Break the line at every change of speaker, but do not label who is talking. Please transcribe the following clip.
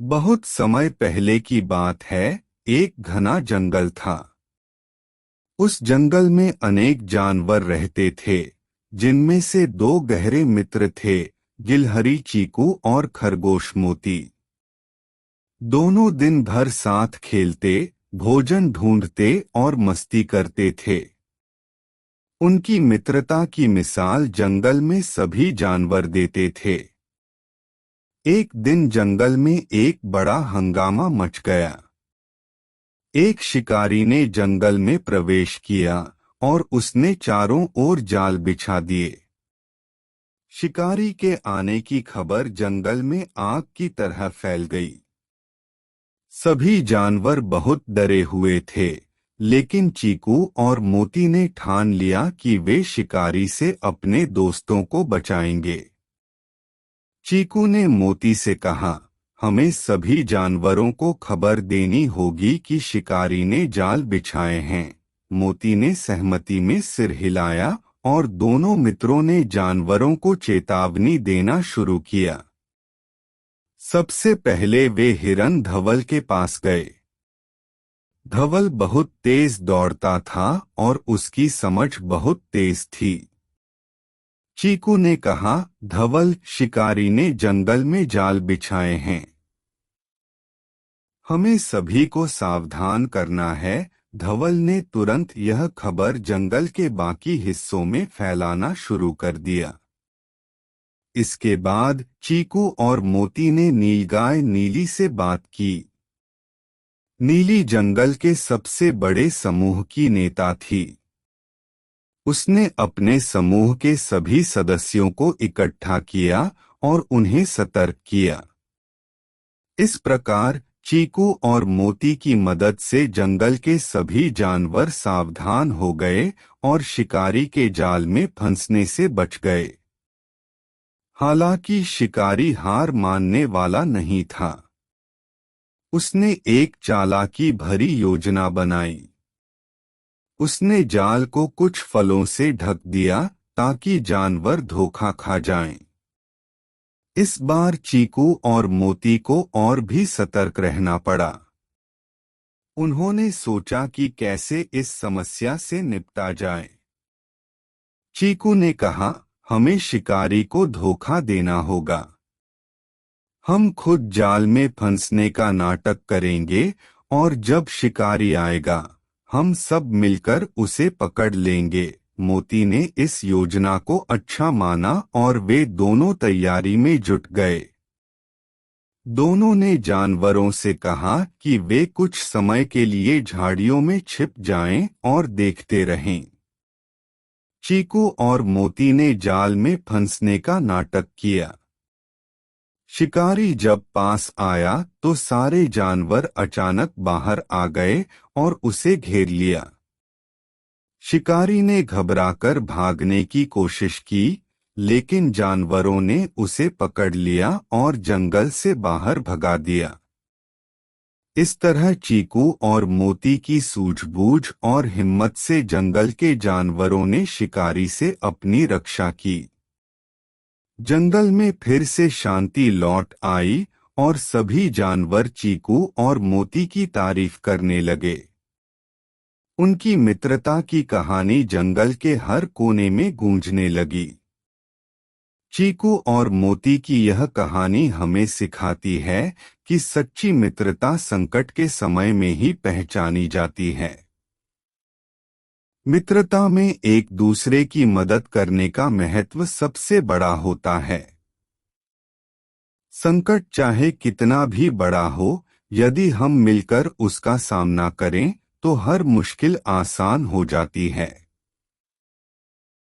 बहुत समय पहले की बात है। एक घना जंगल था। उस जंगल में अनेक जानवर रहते थे, जिनमें से दो गहरे मित्र थे, गिलहरी चीकू और खरगोश मोती। दोनों दिन भर साथ खेलते, भोजन ढूंढते और मस्ती करते थे। उनकी मित्रता की मिसाल जंगल में सभी जानवर देते थे। एक दिन जंगल में एक बड़ा हंगामा मच गया। एक शिकारी ने जंगल में प्रवेश किया और उसने चारों ओर जाल बिछा दिए। शिकारी के आने की खबर जंगल में आग की तरह फैल गई। सभी जानवर बहुत डरे हुए थे, लेकिन चीकू और मोती ने ठान लिया कि वे शिकारी से अपने दोस्तों को बचाएंगे। चीकू ने मोती से कहा, हमें सभी जानवरों को खबर देनी होगी कि शिकारी ने जाल बिछाए हैं। मोती ने सहमति में सिर हिलाया और दोनों मित्रों ने जानवरों को चेतावनी देना शुरू किया। सबसे पहले वे हिरन धवल के पास गए। धवल बहुत तेज दौड़ता था और उसकी समझ बहुत तेज थी। चीकू ने कहा, धवल, शिकारी ने जंगल में जाल बिछाए हैं। हमें सभी को सावधान करना है। धवल ने तुरंत यह खबर जंगल के बाकी हिस्सों में फैलाना शुरू कर दिया। इसके बाद चीकू और मोती ने नीलगाय नीली से बात की। नीली जंगल के सबसे बड़े समूह की नेता थी। उसने अपने समूह के सभी सदस्यों को इकट्ठा किया और उन्हें सतर्क किया। इस प्रकार चीकू और मोती की मदद से जंगल के सभी जानवर सावधान हो गए और शिकारी के जाल में फंसने से बच गए। हालांकि शिकारी हार मानने वाला नहीं था। उसने एक चालाकी भरी योजना बनाई। उसने जाल को कुछ फलों से ढक दिया ताकि जानवर धोखा खा जाएं। इस बार चीकू और मोती को और भी सतर्क रहना पड़ा। उन्होंने सोचा कि कैसे इस समस्या से निपटा जाए। चीकू ने कहा, हमें शिकारी को धोखा देना होगा। हम खुद जाल में फंसने का नाटक करेंगे और जब शिकारी आएगा, हम सब मिलकर उसे पकड़ लेंगे। मोती ने इस योजना को अच्छा माना और वे दोनों तैयारी में जुट गए। दोनों ने जानवरों से कहा कि वे कुछ समय के लिए झाड़ियों में छिप जाएं और देखते रहें। चीकू और मोती ने जाल में फंसने का नाटक किया। शिकारी जब पास आया तो सारे जानवर अचानक बाहर आ गए और उसे घेर लिया। शिकारी ने घबराकर भागने की कोशिश की, लेकिन जानवरों ने उसे पकड़ लिया और जंगल से बाहर भगा दिया। इस तरह चीकू और मोती की सूझबूझ और हिम्मत से जंगल के जानवरों ने शिकारी से अपनी रक्षा की। जंगल में फिर से शांति लौट आई और सभी जानवर चीकू और मोती की तारीफ करने लगे। उनकी मित्रता की कहानी जंगल के हर कोने में गूंजने लगी। चीकू और मोती की यह कहानी हमें सिखाती है कि सच्ची मित्रता संकट के समय में ही पहचानी जाती है। मित्रता में एक दूसरे की मदद करने का महत्व सबसे बड़ा होता है। संकट चाहे कितना भी बड़ा हो, यदि हम मिलकर उसका सामना करें तो हर मुश्किल आसान हो जाती है।